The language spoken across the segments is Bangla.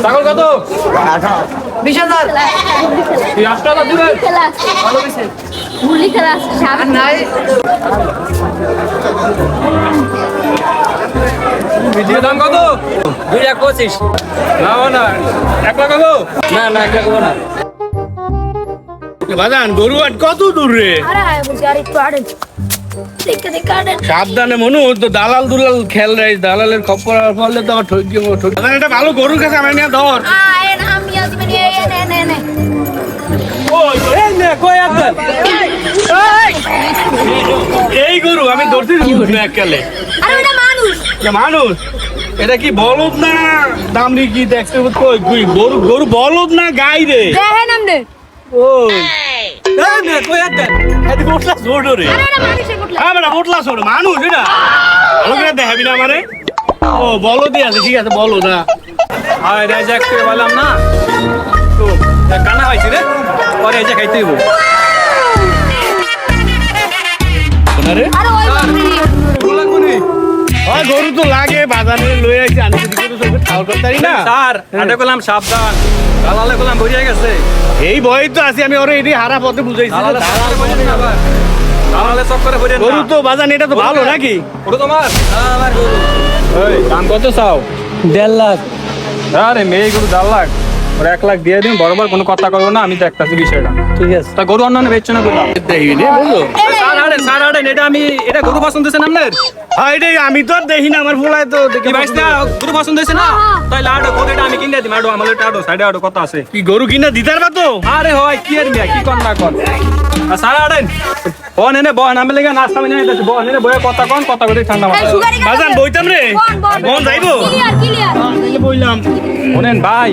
ছাগল কত? 20,000 এই 8,000 দিবেন? ভালো হয়েছে মুরলি খেলা আছে সামনে নাই বিজির দাম কত? 2,25,000 না না 1 লাখ কত? না না একটা করবো না বাজান গরু হাট কত দূর রে? আরে আয় বুঝি আর একটু আড়ে দেখে দেখে আড়ে সাবধানে মনু তো দালাল দুলাল খেল রে, দালালের খপ্পর ফলে তো ঠকিয়ে বাজান এটা ভালো গরুর কাছে আমার নিয়ে ধর। আয় না আমি আজ মানে নে নে এই নে কই আছেন? এই গরু আমি ধরতে না এককালে। আরে ওটা মানুষ মানুষ এটা কি বলদ না দামড়ি কি দেখতে কই গরু গরু বলদ না গাই রে? দেখেন আমনে ওই এই নে কই আছেন? এদি বটলা ছোট রে। আরে ওটা মানুষের কুটলা আমরা বটলা ছোট মানুষ এটা ভালো করে দেখাবি না আমারে। ও বলদই আছে, ঠিক আছে বলদ না। আয় রাজা কে বললাম না তো কানা হইছে রে পরে এসে খাইতে হইব আরে আরে ওই বাপরে বলা কোনি ওই গরু তো লাগে বাজারে লই আইছি আমি তো কিছু সব খাওয়ার করতারি না। স্যার আটে কলাম সাবধান দালালে কলাম ভরিয়া গেছে এই ভয় তো আছি আমি ওরে এটি হারা পথে বুঝাইছি। দালালে চক্করে ভরিয়া না আবার দালালে চক্করে ভরিয়া গরু তো বাজান এটা তো ভালো নাকি? ওটা তোমার আমার গরু এই দাম কত চাও? 1.5 লাখ আরে মেয়ে গরু 4 লাখ ওর 1 লাখ দিয়ে দিন বরাবর কোনো কথা করবো না আমি দেখতাছি বিষয়টা ঠিক আছে তা গরু অন্যান্য বেচছো না করলাম দেখি নে বুঝো। স্যার আড়েন এটা গরু পছন্দ হয়েছে না আপনার হ্যাঁ এটাই আমি তো আর দেখি না, আমার ফুলায় তো কি দেখি ভাইস না গরু পছন্দ হয়েছে না তাইলে আড়ো গরুটা আমি কিনে দিম আড়ো আমার আড়ো সাইডে আড়ো কত আছে কি গরু কিনা দিতার বা তো। আরে হয় কি আর মিয়া কি কর না কর স্যার আড়েন বন এনে বন আমি লেগে নাস্তা বানিয়ে দিতেছি বন এনে বয়ে কথা কন কথা করে ঠান্ডা এই মাথা সুগারি বাজান বইতাম রে। বন যাইবো? ক্লিয়ার তাইলে বইলাম। শোনেন ভাই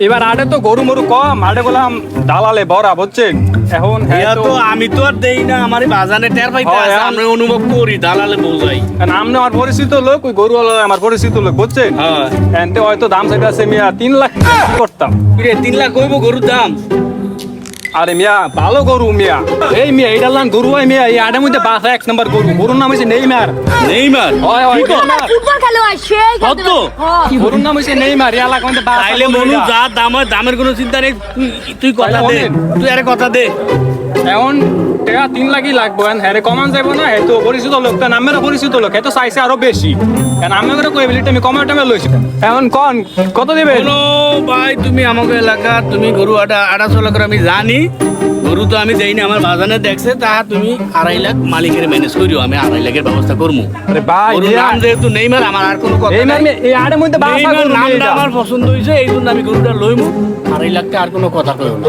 এবার আড়ে তো গরু মরু কম আড়ে বললাম দালালে বড়া বুঝছেন এখন হ্যাঁ ইয়া তো তো আমি তো আর দেই না, আমার বাজারে টের পাইতে হয়, আছে, আমি অনুভব করি দালালে বোঝাই। কারণ আপনি আমার পরিচিত লোক ওই গরু আমার পরিচিত লোক বুঝছেন হ্যাঁ এনতে হয়তো দাম চাইতে আছে মিয়া 3 লাখ কি করতাম কিরে 3 লাখ কইবো গরুর দাম? আরে মিয়া ভালো গরু মিয়া এই মিয়া এইটা লান গরু হয় মিয়া এই আড়ের মধ্যে বাসা 1 নম্বর গরু গরুর নাম হইছে নেইমার নেইমার হয় হয় কি কর? নেইমার। ফুটবল খেলো আর সেই কত? গরুর নাম হইছে নেইমার এই এলাকার মধ্যে বাসা তাইলে মনু যা দাম হয় দামের কোনো চিন্তা নেই, তুই কথা তাইলে দে, বলেন। তুই আরে কথা দে। এখন টাকা 3 লাখই লাগবে হ্যাঁ কমান যাবো না এত পরিচিত লোক তার নামের পরিচিত লোক এত চাইছে আরো বেশি কারণ আমি করে কইবিলিটি আমি কমার টাইমে লইছি এখন কোন কত দিবে বলো ভাই তুমি আমাকে এলাকা তুমি গরু আড়া চলা করে আমি জানি, গরু তো আমি দেই না, আমার বাজানে দেখছে তা তুমি 2.5 লাখ মালিকের ম্যানেজ করিও, আমি 2.5 লাখের ব্যবস্থা করবো। আরে ভাই গরুর নাম যেহেতু নেইমার, আমার আর কোনো কথা নেইমার নাই। এই আড়ের মধ্যে বাসা নেইমার গরু নামটা এটা। আমার পছন্দ হয়েছে, এই জন্য আমি গরুটা লইমু, 2.5 লাখটা আর কোনো কথা কইও না।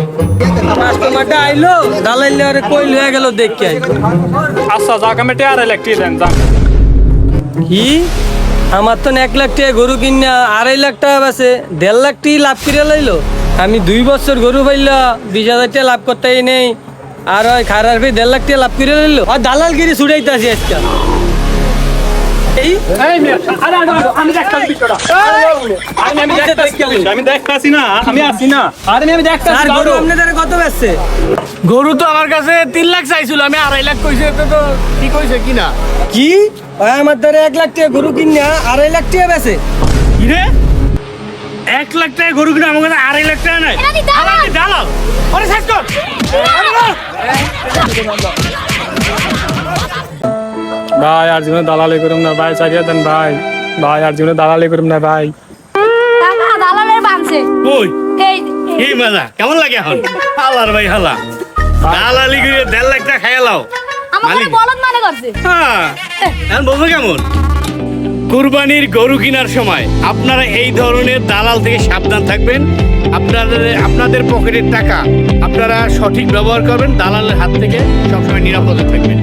কাস্টমারটা আইলো দালাইলে আরে কই লয়ে গেল দেখকে আচ্ছা যাক আমি টাকা 2.5 লাখ দিয়ে দেন যান কি আমার তো 1 লাখ টাকা গরু কিনা 2.5 লাখ টাকা আছে 1.5 লাখ টাকা লাভ করে লাইলো আমি 2 বছর গরু পাইলা 20,000 টাকা লাভ করতেই নেই আর ওই খারার ভাই 1.5 লাখ টাকা লাভ করে লাইলো আর দালালগিরি ছুটাইতাছি আজকে এই এই মিয়া আরে আমি দেখতাছি ভিডিওটা আমি দেখতাছি না আমি আসি না আরে আমি দেখতাছি আর গরু আপনাদের কত বেচছে গরু তো আমার কাছে 3 লাখ চাইছিল, আমি 2.5 লাখ কইছে, তো কি কইছে কি না? কি ওই আমার দ্বারা 1 লাখ টাকা গরু কিনা 2.5 লাখ টাকা বেচে কি রে 1 লাখ টাকা গরু কিনা আমার কাছে 2.5 লাখ টাকা নাই? এটা দি দালাল। আমার কি দালাল? ওরে শেষ কর। ভাই আর জীবনে দালালি করুম না ভাই চালিয়ে দেন ভাই ভাই আর জীবনে দালালি করুম না ভাই টাকা দালালের বানছে ওই এই কি মজা কেমন লাগে এখন? হালার ভাই হালা দালালি করে 1.5 লাখ টাকা খাইলাও। আমাকে বলদ মানে করছে হ্যাঁ এখন বলবো কেমন? কুরবানির গরু কেনার সময় আপনারা এই ধরনের দালাল থেকে সাবধান থাকবেন। আপনাদের পকেটের টাকা আপনারা সঠিক ব্যবহার করবেন, দালালের হাত থেকে সবসময় নিরাপদে থাকবেন।